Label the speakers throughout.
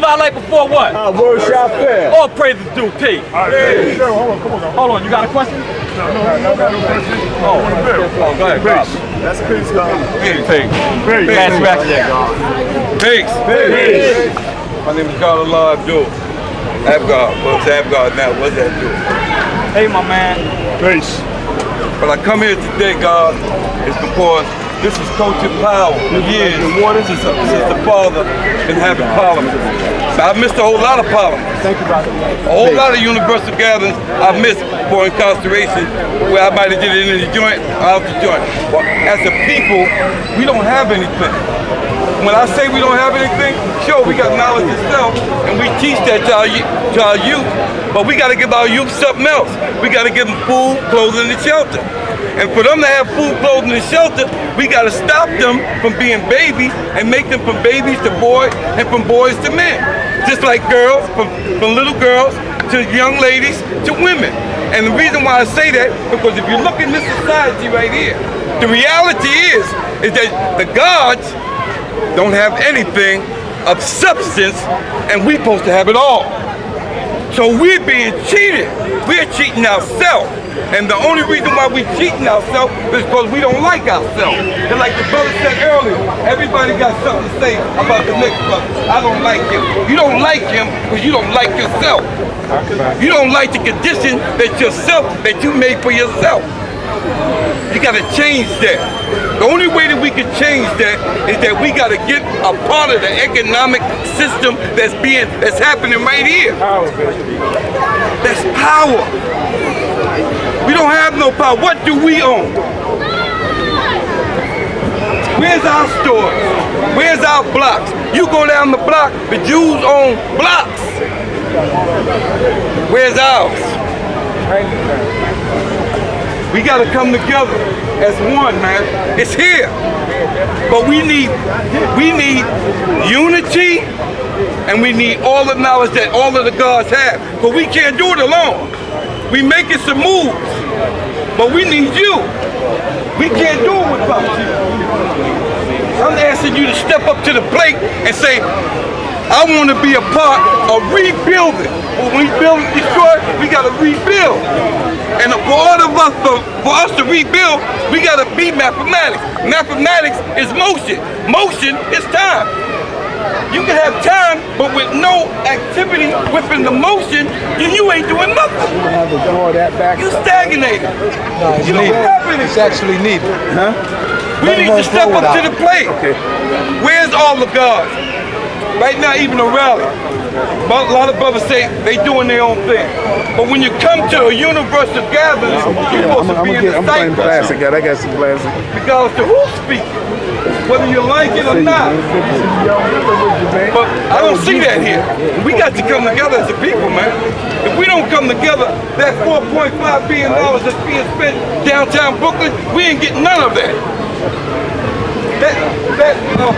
Speaker 1: Spotlight before what?
Speaker 2: Workshop fair.
Speaker 1: All praises due T.
Speaker 3: Hey, hold on, come on.
Speaker 1: Hold on, you got a question?
Speaker 3: No, no question.
Speaker 1: Oh, go ahead.
Speaker 3: Peace. That's peace, God.
Speaker 1: Peace.
Speaker 3: Peace.
Speaker 1: Pass back. Peace.
Speaker 3: Peace.
Speaker 4: My name is God Allah Abdul. Abgar. What's Abgar now? What's that do?
Speaker 1: Hey, my man.
Speaker 3: Peace.
Speaker 4: But I come here today, God, is because this is coaching power for years since the father been having parliament. So I missed a whole lot of parliament.
Speaker 2: Thank you, brother.
Speaker 4: A whole lot of universal gatherings I missed for incarceration, where I might have did it in the joint or out the joint. But as a people, we don't have anything. When I say we don't have anything, sure, we got knowledge itself, and we teach that to our youth, but we got to give our youth something else. We got to give them food, clothing, and shelter. And for them to have food, clothing, and shelter, we got to stop them from being babies and make them from babies to boys and from boys to men. Just like girls, from little girls to young ladies to women. And the reason why I say that, because if you look in this society right here, the reality is that the gods don't have anything of substance, and we're supposed to have it all. So we're being cheated. We're cheating ourselves. And the only reason why we're cheating ourselves is because we don't like ourselves. And like the brother said earlier, everybody got something to say about the next brother. I don't like him. You don't like him because you don't like yourself. You don't like the condition that you made for yourself. You got to change that. The only way that we can change that is that we got to get a part of the economic system that's happening right here. That's power. We don't have no power. What do we own? Where's our stores? Where's our blocks? You go down the block, the Jews own blocks. Where's ours? We got to come together as one, man. It's here. But we need unity, and we need all the knowledge that all of the gods have. But we can't do it alone. We making some moves, but we need you. We can't do it without you. I'm asking you to step up to the plate and say, I want to be a part of rebuilding. When we build and destroy, we got to rebuild. And for us to rebuild, we got to be mathematics. Mathematics is motion. Motion is time. You can have time, but with no activity within the motion, then you ain't doing nothing.
Speaker 2: You have to draw that back.
Speaker 4: You stagnated.
Speaker 2: No, it's needed. It's actually needed. Huh?
Speaker 4: We need to step up to the plate. Okay. Where's all the gods? Right now, even a rally. A lot of brothers say they doing their own thing. But when you come to a universal gathering, you're supposed to be in the
Speaker 2: I'm plastic, I got some plastic.
Speaker 4: Because the who's speaking, whether you like it or not. But I don't see that here. We got to come together as a people, man. If we don't come together, that $4.5 billion that's being spent downtown Brooklyn, we ain't getting none of that. That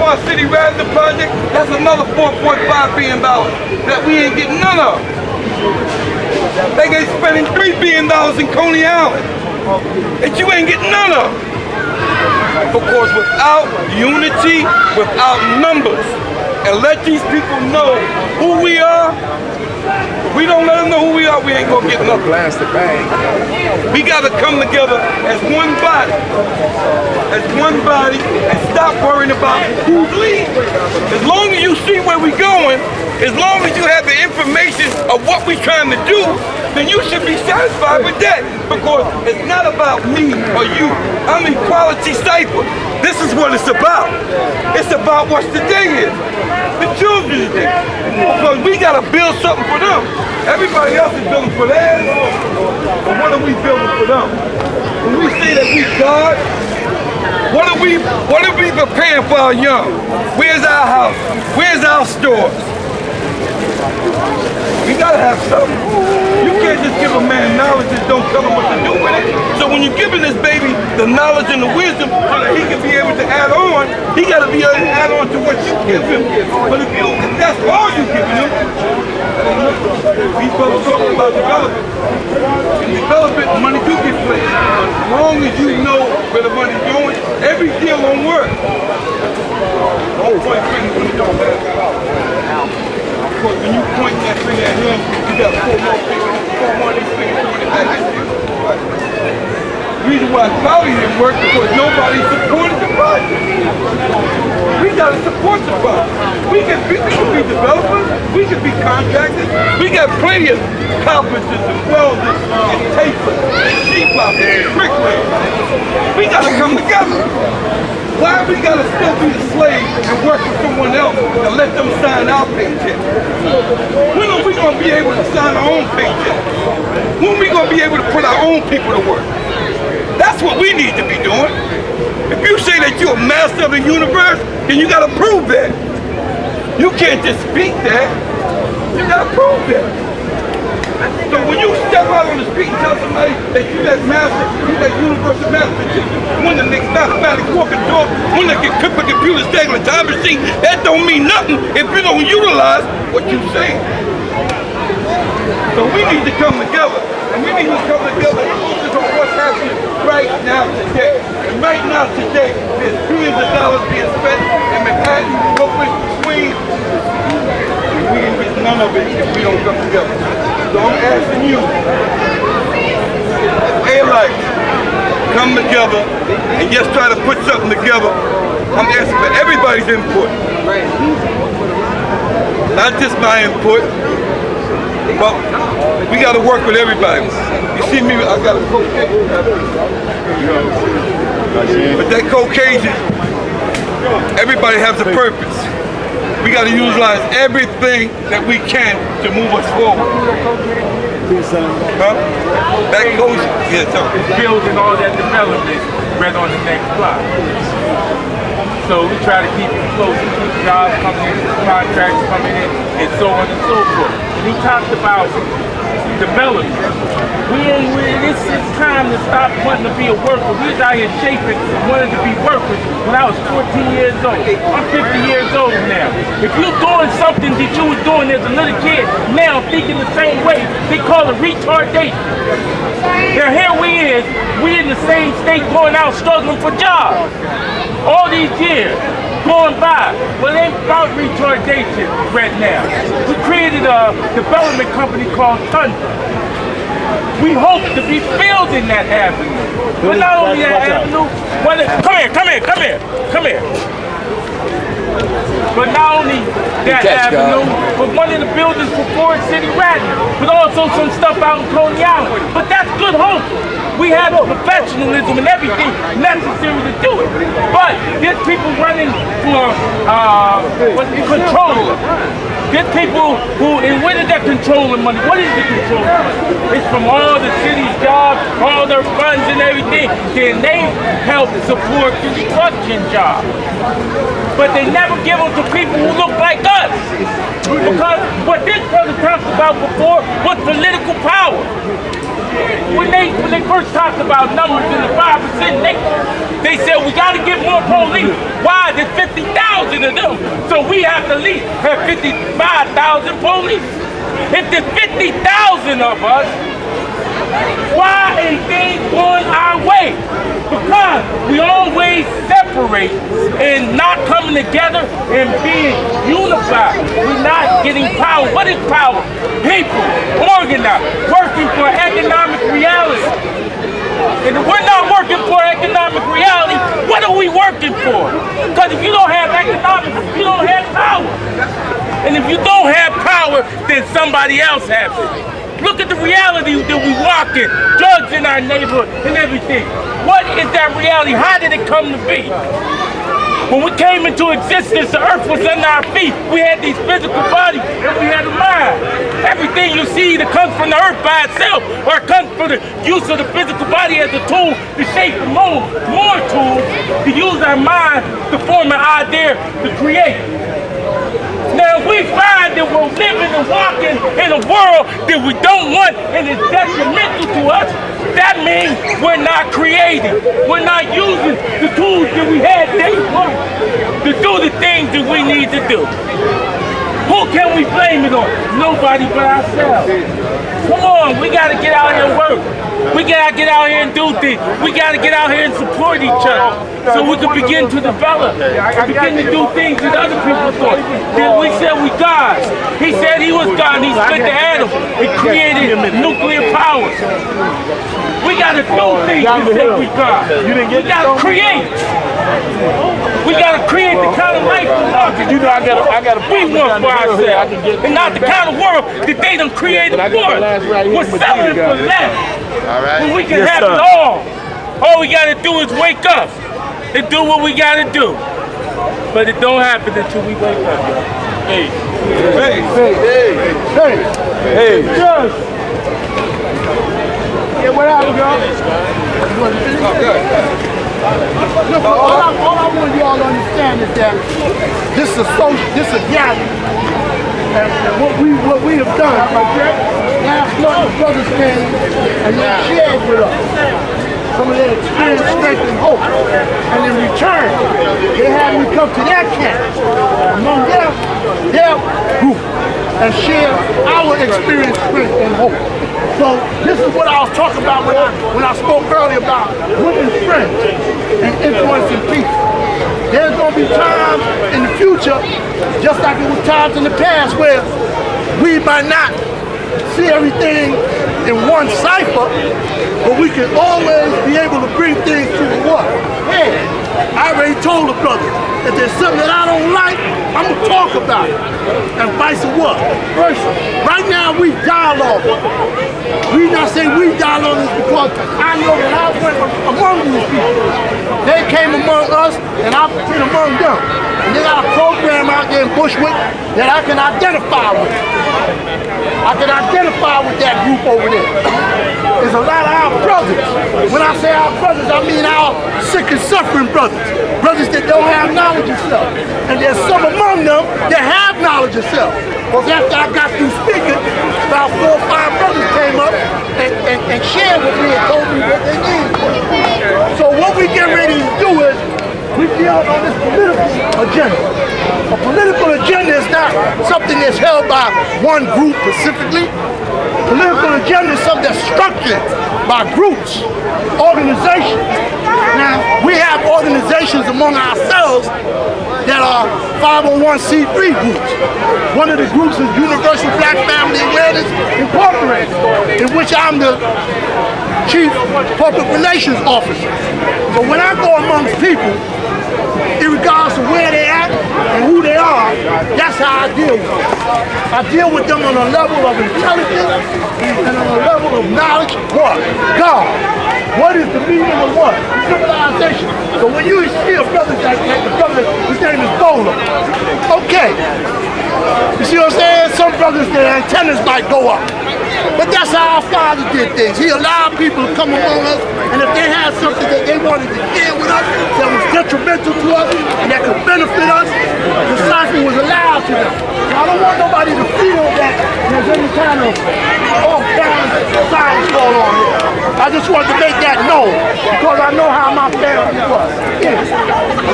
Speaker 4: Far City Radler project, that's another $4.5 billion that we ain't getting none of. They ain't spending $3 billion in Coney Island that you ain't getting none of. Because without unity, without numbers, and let these people know who we are, we don't let them know who we are, we ain't gonna get nothing.
Speaker 2: Plastic bag.
Speaker 4: We gotta come together as one body. As one body, and stop worrying about who's leading. As long as you see where we're going, as long as you have the information of what we're trying to do, then you should be satisfied with that. Because it's not about me or you. I'm Equality Cypher. This is what it's about. It's about what today is. The children's day. Because we gotta build something for them. Everybody else is building for theirs. But what are we building for them? When we say that we God, what are we preparing for our young? Where's our house? Where's our stores? We gotta have something. You can't just give a man knowledge and don't tell him what to do with it. So when you're giving this baby the knowledge and the wisdom so that he can be able to add on, he gotta be able to add on to what you give him. But if that's all you're giving him, these brothers talking about development. In development, money do get placed. As long as you know where the money's going, every deal won't work. The whole point is when you don't have because when you point that finger at him, you got 4 more fingers, 4 more of these fingers pointing back at you. Right? The reason why Cloudy didn't work because nobody supported the project. We gotta support the project. We can be developers, we can be contractors, we got plenty of carpenters and welders and tapers and sheet lockers and bricklayers. We gotta come together. Why we gotta still be the slave and work for someone else and let them sign our paycheck? When are we gonna be able to sign our own paycheck? When are we gonna be able to put our own people to work? That's what we need to be doing. If you say that you're a master of the universe, then you gotta prove that. You can't just speak that. You gotta prove that. So when you step out on the street and tell somebody that you that master, you that universal master, when the next mathematics walk the door, when they get put computers taking a time machine, that don't mean nothing if you don't utilize what you say. So we need to come together. And we need to come together and focus on what's happening right now today. And right now today, there's billions of dollars being spent in Manhattan, Brooklyn, Queens. And we ain't getting none of it if we don't come together. So I'm asking you, A-Life, come together and just try to put something together. I'm asking for everybody's input. Not just my input. But we got to work with everybody. You see me, I got a Caucasian. But that Caucasian, everybody has a purpose. We got to utilize everything that we can to move us forward. Huh? That goes, yeah, so.
Speaker 5: Building all that development right on the next block. So we try to keep it close, keep jobs coming in, contracts coming in, and so on and so forth. And he talked about development. It's time to stop wanting to be a worker. We was out here shaping, wanting to be workers when I was 14 years old. I'm 50 years old now. If you're doing something that you were doing as a little kid, now thinking the same way, they call it retardation. Now here we in the same state going out struggling for jobs. All these years going by. Well, it ain't about retardation right now. We created a development company called Thunder. We hope to be building that avenue. But not only that avenue, come here. But not only that avenue, but one of the buildings for Forest City Radnor, but also some stuff out in Coney Island. But that's good hope. We have the professionalism and everything necessary to do it. But there's people running for control. There's people who, and where is that controlling money? What is the controlling money? It's from all the city's jobs, all their funds and everything. Then they help support construction jobs. But they never give them to people who look like us. Because what this brother talked about before was political power. When they first talked about numbers in the 5%, they said we got to get more police. Why? There's 50,000 of them. So we have to at least have 55,000 police. If there's 50,000 of us, why ain't things going our way? Because we always separate and not coming together and being unified. We're not getting power. What is power? People, organized, working for economic reality. And if we're not working for economic reality, what are we working for? Because if you don't have economics, you don't have power. And if you don't have power, then somebody else has it. Look at the reality that we walk in, drugs in our neighborhood and everything. What is that reality? How did it come to be? When we came into existence, the earth was under our feet. We had these physical bodies and we had a mind. Everything you see that comes from the earth by itself or comes from the use of the physical body as a tool to shape and mold, more tools to use our mind to form an idea to create. Now, if we find that we're living and walking in a world that we don't want and is detrimental to us, that means we're not creating. We're not using the tools that we had day one to do the things that we need to do. Who can we blame it on? Nobody but ourselves. Come on, we got to get out here and work. We got to get out here and do things. We got to get out here and support each other so we can begin to develop and begin to do things that other people thought. That we said we gods. He said he split the atom and created nuclear power. We gotta do things we think we got. We gotta create. We gotta create the kind of life we want.
Speaker 2: You know, I got a
Speaker 5: We want for ourselves, and not the kind of world that they done created for us. We're selling it for less. When we can have it all. All we gotta do is wake up and do what we gotta do. But it don't happen until we wake up. Hey.
Speaker 2: Yeah, what happened, girl? Look, all I want y'all to understand is that this is a gathering. And what we have done, last month the brothers came and they shared with us some of their experience, strength, and hope. And in return, they had me come to their camp among their group and share our experience, strength, and hope. So this is what I was talking about when I spoke earlier about women's strength and influencing peace. There's going to be times in the future, just like it was times in the past, where we might not see everything in one cipher, but we can always be able to bring things to the what? Hey, I already told the brother, if there's something that I don't like, I'm going to talk about it. And vice versa. Right now, we dialogue. We not say we dialogue is because I know that I went among these people. They came among us, and I've been among them. And they got a program out there in Bushwick that I can identify with. I can identify with that group over there. There's a lot of our brothers. When I say our brothers, I mean our sick and suffering brothers. Brothers that don't have knowledge of self. And there's some among them that have knowledge of self. Because after I got through speaking, about 4 or 5 brothers came up and shared with me and told me what they need. So what we get ready to do is, we deal on this political agenda. A political agenda is not something that's held by one group specifically. Political agenda is something that's structured by groups, organizations. Now, we have organizations among ourselves that are 501c3 groups. One of the groups is Universal Black Family Awareness Incorporated, in which I'm the Chief Public Relations Officer. So when I go amongst people, regardless of where they at and who they are, that's how I deal with them. I deal with them on a level of intelligence and on a level of knowledge. What? God. What is the meaning of what? Civilization. So when you see a brother like the brother, his name is Bowler. Okay. You see what I'm saying? Some brothers, their antennas might go up. But that's how our Father did things. He allowed people to come among us, and if they had something that they wanted to share with us that was detrimental to us and that could benefit us, the cipher was allowed to them. So I don't want nobody to feel that there's any kind of off-balance science going on here. I just wanted to make that known because I know how my family was.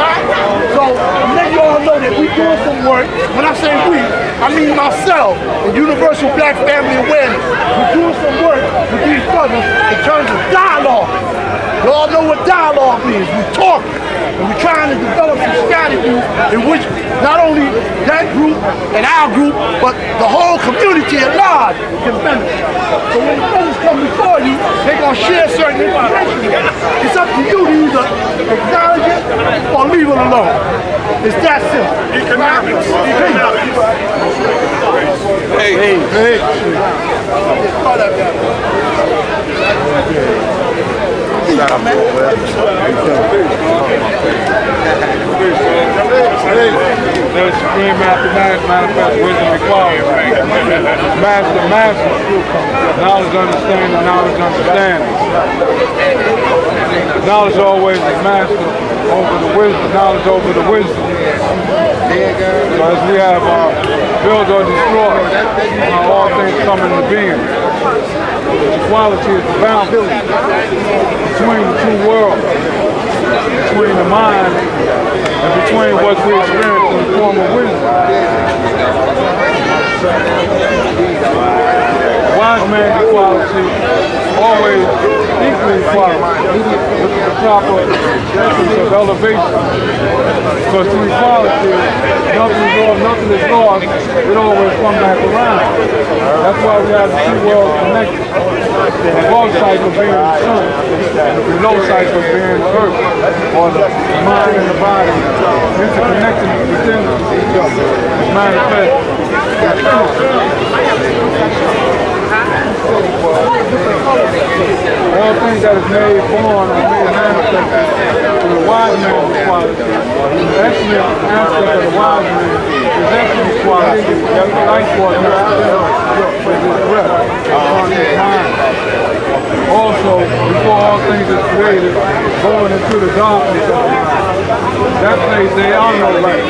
Speaker 2: Right? So let you all know that we doing some work. When I say we, I mean myself and Universal Black Family Awareness. We're doing some work with these brothers in terms of dialogue. You all know what dialogue means. We're talking and we're trying to develop some strategies in which not only that group and our group, but the whole community at large can benefit. So when the brothers come before you, they're going to share certain information. It's up to you to either acknowledge it or leave it alone. It's that simple.
Speaker 3: Economics.
Speaker 4: Hey.
Speaker 1: There's supreme mathematics, manifest wisdom required. Master. Knowledge, understanding, knowledge, understanding. Knowledge always is master over the wisdom, knowledge over the wisdom. So as we have build or destroy, all things come into being. Equality is the boundary between the two worlds, between the mind and between what we experience in the form of wisdom. Wise man's equality, always equal equality, with the proper essence of elevation. Because through equality, nothing is lost, it always comes back around. why we have the two worlds connected. The above cycle being the sun, and the below cycle being the earth, or the mind and the body, interconnected within each other. It's manifest. All things that is made born or made manifested through the wise man's quality. The excellent aspect of the wise man is excellent quality. That the life force has with his breath upon his mind. Also, before all things is created, going into the darkness of the mind. That place they are no light.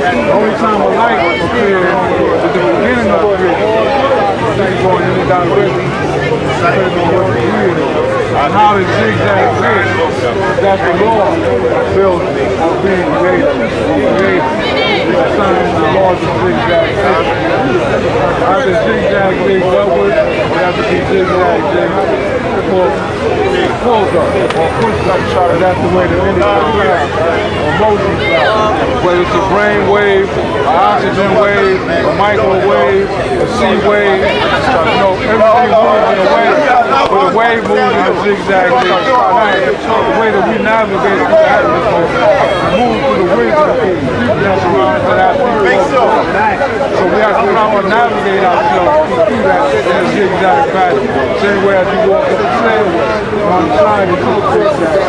Speaker 1: The only time a light appears is the beginning of creation. Things going in the direction. And how the zigzag is, that's the law building of being created. The sun and the laws of zigzag. After zigzag zigs upward, we have to be zigzag zigs pulls up or pushes up. That's the way the energy travels or motion travels. Whether it's a brain wave, an oxygen wave, a microwave, a sea wave, everything moves in a wave. But the wave moves in a zigzag zig. The way that we navigate through the atmosphere, move through the wind of the zigzag around. So we have to navigate ourselves through that in a zigzag pattern. Same way as you walk up the stairway on the side of the zigzag.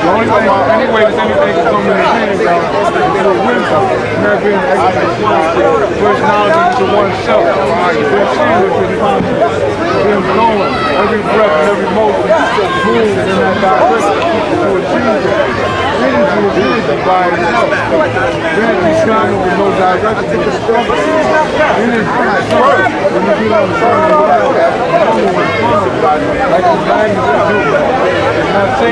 Speaker 1: The only thing, anyway, is anything that's coming in the hand about is the wisdom. Never being exercised. First knowledge to oneself. Being serious with confidence. Being flowing. Every breath and every motion moves in that direction to achieve it. Energy is energy by itself. Energy is coming with no direction. Energy is coming. When you get on the sun, like a magnet, it's not